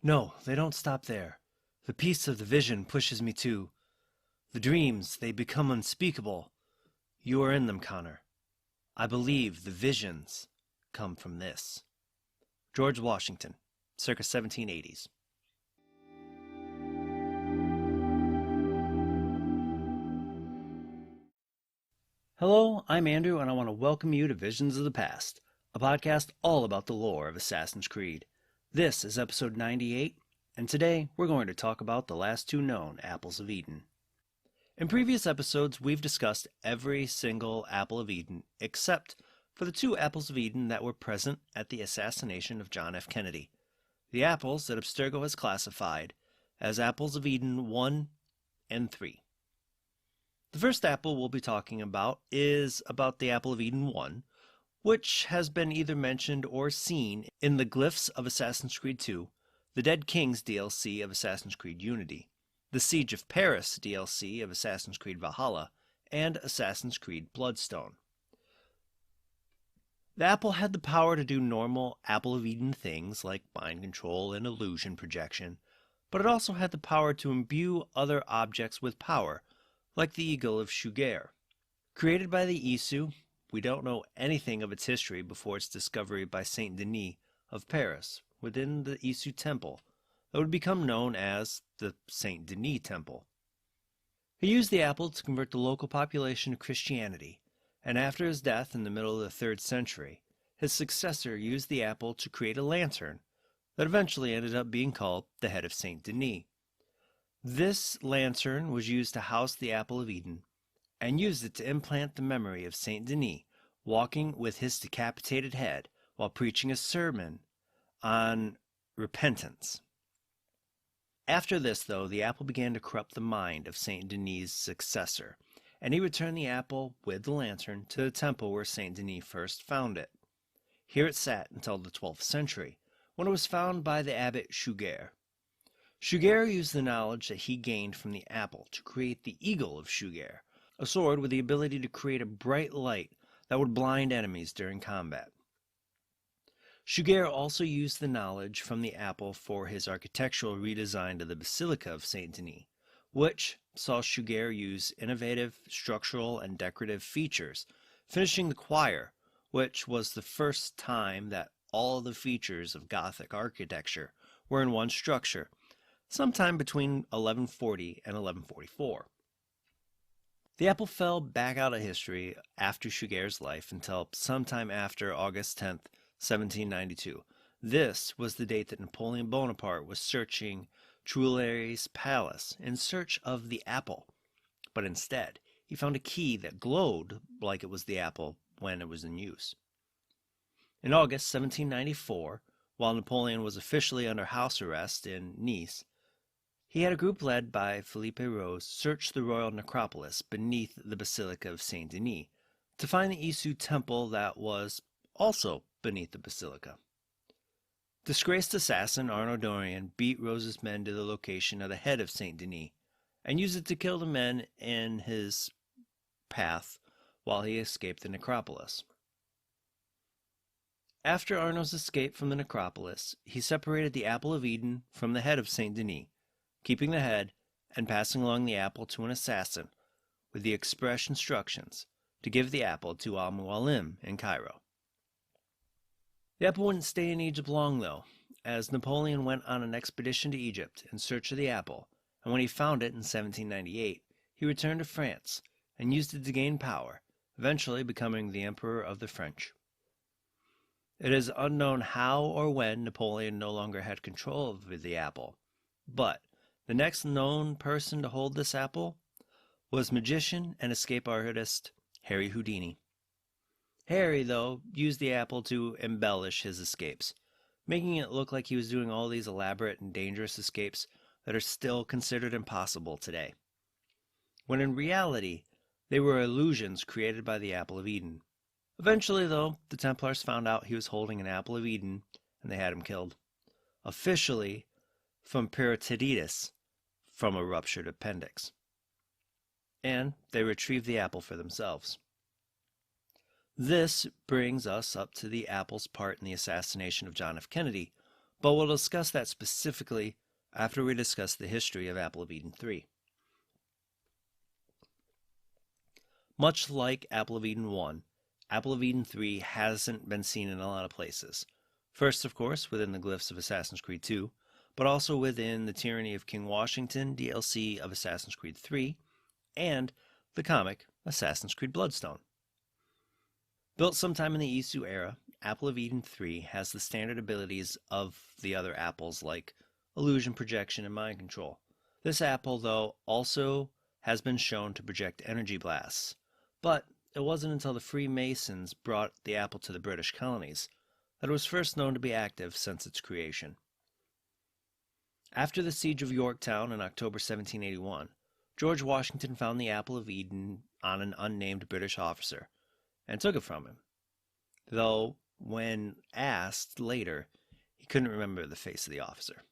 No, they don't stop there. The peace of the vision pushes me too. The dreams, they become unspeakable. You are in them, Connor. I believe the visions come from this. George Washington, circa 1780s. Hello, I'm Andrew, and I want to welcome you to Visions of the Past, a podcast all about the lore of Assassin's Creed. This is episode 98, and today we're going to talk about the last two known Apples of Eden. In previous episodes, we've discussed every single Apple of Eden except for the two Apples of Eden that were present at the assassination of John F. Kennedy, the apples that Abstergo has classified as Apples of Eden 1 and 3. The first apple we'll be talking about is about the Apple of Eden 1, which has been either mentioned or seen in the Glyphs of Assassin's Creed 2, the Dead Kings DLC of Assassin's Creed Unity, the Siege of Paris DLC of Assassin's Creed Valhalla, and Assassin's Creed Bloodstone. The apple had the power to do normal Apple of Eden things like mind control and illusion projection, but it also had the power to imbue other objects with power, like the Eagle of Shugair. Created by the Isu, we don't know anything of its history before its discovery by Saint Denis of Paris within the Isu temple that would become known as the Saint Denis Temple. He used the apple to convert the local population to Christianity, and after his death in the middle of the 3rd century, his successor used the apple to create a lantern that eventually ended up being called the Head of Saint Denis. This lantern was used to house the Apple of Eden, and used it to implant the memory of Saint Denis walking with his decapitated head while preaching a sermon on repentance. After this, though, the apple began to corrupt the mind of Saint Denis' successor, and he returned the apple with the lantern to the temple where Saint Denis first found it. Here it sat until the 12th century, when it was found by the abbot Shugair. Shugair used the knowledge that he gained from the apple to create the Eagle of Shugair, a sword with the ability to create a bright light that would blind enemies during combat. Shugair also used the knowledge from the apple for his architectural redesign of the Basilica of Saint Denis, which saw Shugair use innovative structural and decorative features, finishing the choir, which was the first time that all the features of Gothic architecture were in one structure, sometime between 1140 and 1144. The apple fell back out of history after Shugair's life until sometime after August 10th, 1792. This was the date that Napoleon Bonaparte was searching Tuileries Palace in search of the apple, but instead he found a key that glowed like it was the apple when it was in use. In August 1794, while Napoleon was officially under house arrest in Nice, he had a group led by Philippe Rose search the royal necropolis beneath the Basilica of Saint Denis to find the Isu temple that was also beneath the basilica. Disgraced assassin Arnaud Dorian beat Rose's men to the location of the head of Saint Denis and used it to kill the men in his path while he escaped the necropolis. After Arnaud's escape from the necropolis, he separated the Apple of Eden from the head of Saint Denis, keeping the head and passing along the apple to an assassin with the express instructions to give the apple to Al-Mualim in Cairo. The apple wouldn't stay in Egypt long, though, as Napoleon went on an expedition to Egypt in search of the apple, and when he found it in 1798, he returned to France and used it to gain power, eventually becoming the Emperor of the French. It is unknown how or when Napoleon no longer had control of the apple, but the next known person to hold this apple was magician and escape artist Harry Houdini. Harry, though, used the apple to embellish his escapes, making it look like he was doing all these elaborate and dangerous escapes that are still considered impossible today, when in reality they were illusions created by the Apple of Eden. Eventually, though, the Templars found out he was holding an Apple of Eden, and they had him killed, officially from peritonitis, from a ruptured appendix. And they retrieved the apple for themselves. This brings us up to the apple's part in the assassination of John F. Kennedy, but we'll discuss that specifically after we discuss the history of Apple of Eden 3. Much like Apple of Eden 1, Apple of Eden 3 hasn't been seen in a lot of places. First, of course, within the glyphs of Assassin's Creed 2, but also within the Tyranny of King Washington DLC of Assassin's Creed 3, and the comic Assassin's Creed Bloodstone. Built sometime in the Isu era, Apple of Eden 3 has the standard abilities of the other apples like illusion projection and mind control. This apple, though, also has been shown to project energy blasts, but it wasn't until the Freemasons brought the apple to the British colonies that it was first known to be active since its creation. After the Siege of Yorktown in October 1781, George Washington found the Apple of Eden on an unnamed British officer and took it from him, though when asked later, he couldn't remember the face of the officer.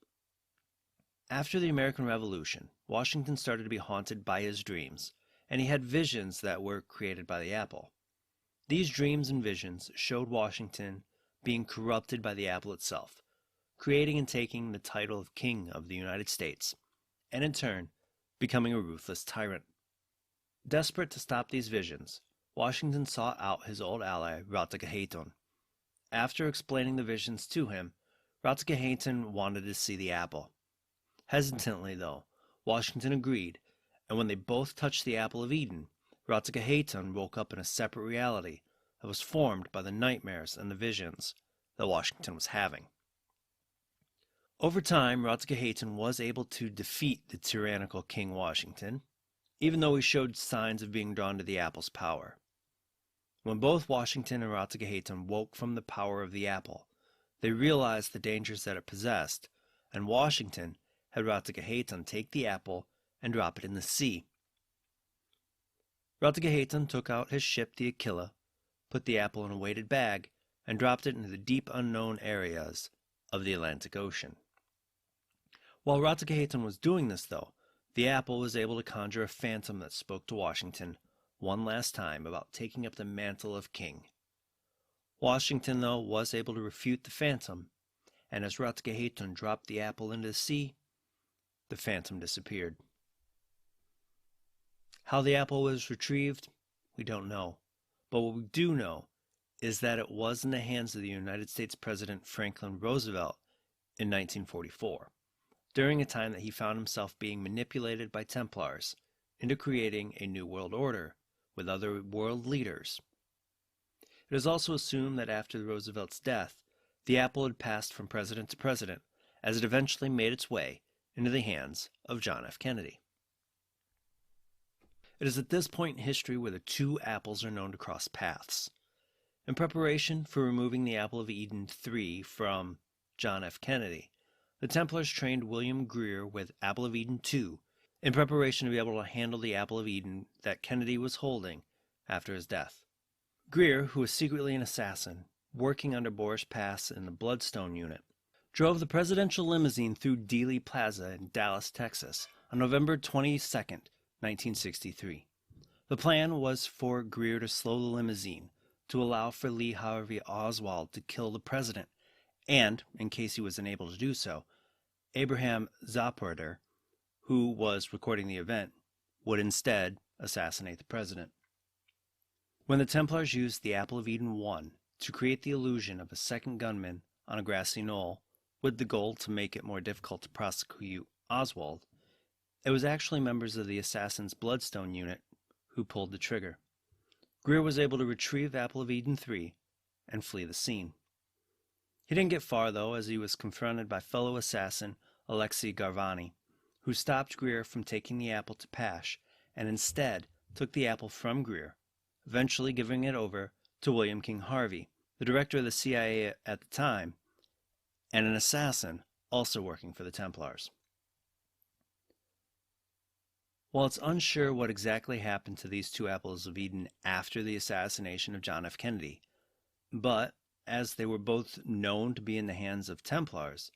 After the American Revolution, Washington started to be haunted by his dreams, and he had visions that were created by the apple. These dreams and visions showed Washington being corrupted by the apple itself, creating and taking the title of King of the United States, and in turn, becoming a ruthless tyrant. Desperate to stop these visions, Washington sought out his old ally, Ratagahaton. After explaining the visions to him, Ratagahaton wanted to see the apple. Hesitantly, though, Washington agreed, and when they both touched the Apple of Eden, Ratagahaton woke up in a separate reality that was formed by the nightmares and the visions that Washington was having. Over time, Ratagahaton was able to defeat the tyrannical King Washington, even though he showed signs of being drawn to the apple's power. When both Washington and Ratagahaton woke from the power of the apple, they realized the dangers that it possessed, and Washington had Ratagahaton take the apple and drop it in the sea. Ratagahaton took out his ship, the Aquila, put the apple in a weighted bag, and dropped it into the deep unknown areas of the Atlantic Ocean. While Ratagahaton was doing this, though, the apple was able to conjure a phantom that spoke to Washington one last time about taking up the mantle of king. Washington, though, was able to refute the phantom, and as Ratagahaton dropped the apple into the sea, the phantom disappeared. How the apple was retrieved, we don't know, but what we do know is that it was in the hands of the United States President Franklin Roosevelt in 1944, during a time that he found himself being manipulated by Templars into creating a new world order with other world leaders. It is also assumed that after Roosevelt's death, the apple had passed from president to president as it eventually made its way into the hands of John F. Kennedy. It is at this point in history where the two apples are known to cross paths. In preparation for removing the Apple of Eden 3 from John F. Kennedy, the Templars trained William Greer with Apple of Eden 2 in preparation to be able to handle the Apple of Eden that Kennedy was holding after his death. Greer, who was secretly an assassin, working under Boris Pass in the Bloodstone unit, drove the presidential limousine through Dealey Plaza in Dallas, Texas, on November 22nd, 1963. The plan was for Greer to slow the limousine to allow for Lee Harvey Oswald to kill the president, and, in case he was unable to do so, Abraham Zapruder, who was recording the event, would instead assassinate the president. When the Templars used the Apple of Eden 1 to create the illusion of a second gunman on a grassy knoll, with the goal to make it more difficult to prosecute Oswald, it was actually members of the Assassin's Bloodstone unit who pulled the trigger. Greer was able to retrieve Apple of Eden 3 and flee the scene. He didn't get far, though, as he was confronted by fellow assassin Alexei Garvani, who stopped Greer from taking the apple to Pash and instead took the apple from Greer, eventually giving it over to William King Harvey, the director of the CIA at the time, and an assassin also working for the Templars. While it's unsure what exactly happened to these two apples of Eden after the assassination of John F. Kennedy, but as they were both known to be in the hands of Templars,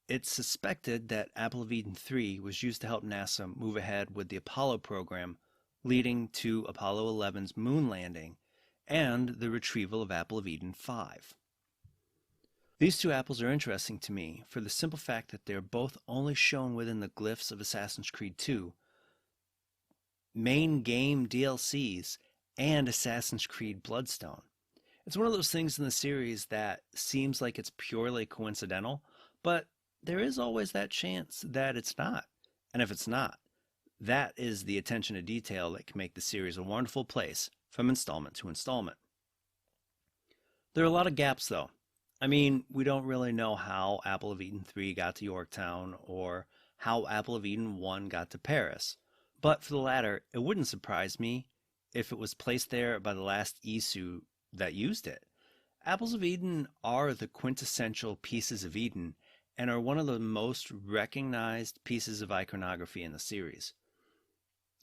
it's suspected that Apple of Eden 3 was used to help NASA move ahead with the Apollo program, leading to Apollo 11's moon landing and the retrieval of Apple of Eden 5. These two apples are interesting to me for the simple fact that they're both only shown within the glyphs of Assassin's Creed 2, main game DLCs, and Assassin's Creed Bloodstone. It's one of those things in the series that seems like it's purely coincidental, but there is always that chance that it's not. And if it's not, that is the attention to detail that can make the series a wonderful place from installment to installment. There are a lot of gaps though. I mean, we don't really know how Apple of Eden 3 got to Yorktown or how Apple of Eden 1 got to Paris. But for the latter, it wouldn't surprise me if it was placed there by the last Isu that used it. Apples of Eden are the quintessential pieces of Eden and are one of the most recognized pieces of iconography in the series.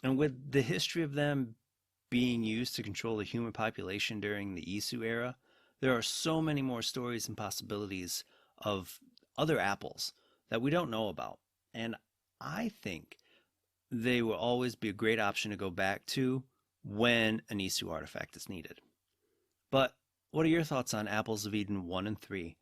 And with the history of them being used to control the human population during the Isu era, there are so many more stories and possibilities of other apples that we don't know about. And I think they will always be a great option to go back to when an Isu artifact is needed. But what are your thoughts on Apples of Eden 1 and 3?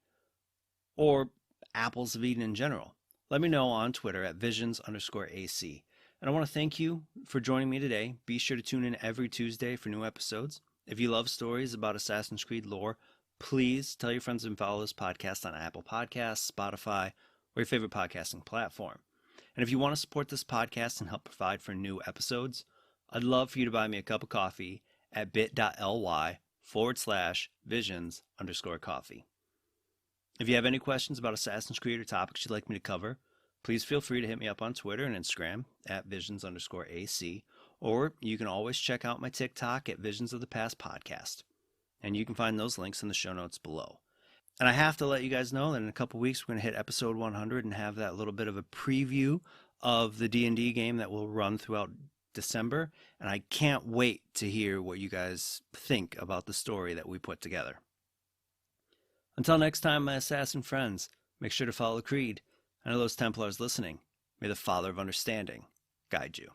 Or Apples of Eden in general? Let me know on Twitter at visions_AC. And I want to thank you for joining me today. Be sure to tune in every Tuesday for new episodes. If you love stories about Assassin's Creed lore, please tell your friends and follow this podcast on Apple Podcasts, Spotify, or your favorite podcasting platform. And if you want to support this podcast and help provide for new episodes, I'd love for you to buy me a cup of coffee at bit.ly/visions_coffee. If you have any questions about Assassin's Creed or topics you'd like me to cover, please feel free to hit me up on Twitter and Instagram at visions_AC, or you can always check out my TikTok at Visions of the Past Podcast. And you can find those links in the show notes below. And I have to let you guys know that in a couple weeks we're going to hit episode 100 and have that little bit of a preview of the D&D game that will run throughout December. And I can't wait to hear what you guys think about the story that we put together. Until next time, my assassin friends, make sure to follow Creed. I know those Templars listening. May the Father of Understanding guide you.